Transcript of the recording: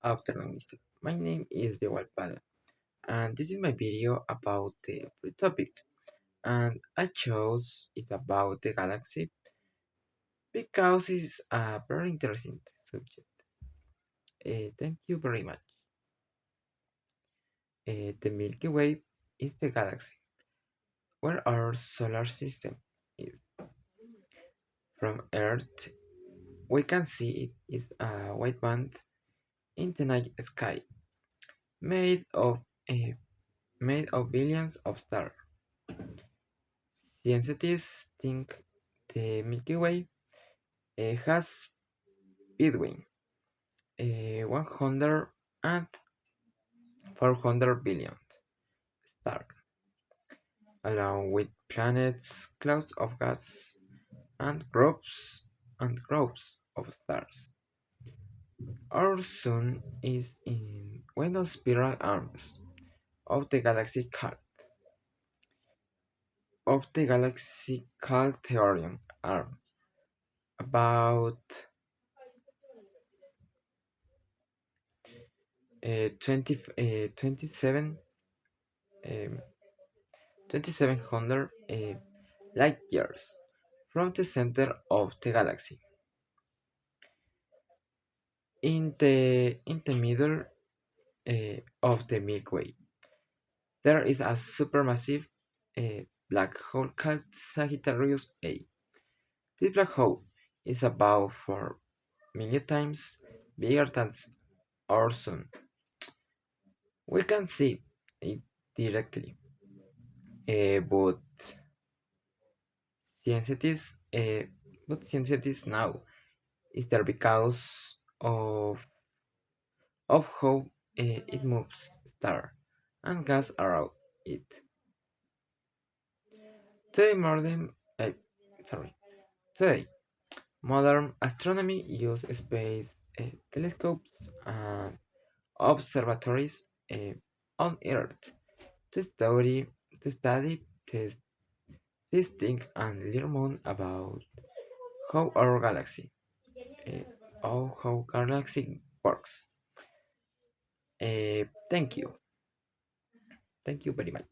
Afternoon, Mister. My name is Dewal Pala, and this is my video about the free topic. And I chose it about the galaxy because it's a very interesting subject. Thank you very much. The Milky Way is the galaxy where our solar system is. From Earth, we can see it is a white band in the night sky, made of uh, made of billions of stars. Scientists think the Milky Way has between 100 and 400 billion stars, along with planets, clouds of gas, and groups of stars. Our sun is in one of spiral arms of the galaxy called Theorion arm, about 20, 27 um, 2700 light years from the center of the galaxy. In the middle of the Milky Way, there is a supermassive black hole called Sagittarius A. This black hole is about 4 million times bigger than our sun. We can see it directly, but scientists, uh, scientists now is there because of how it moves star and gas around it. Today, modern, sorry, today, modern astronomy uses space telescopes and observatories on Earth to study, test this thing, and learn more about how our galaxy, uh, how galaxy works. Thank you very much.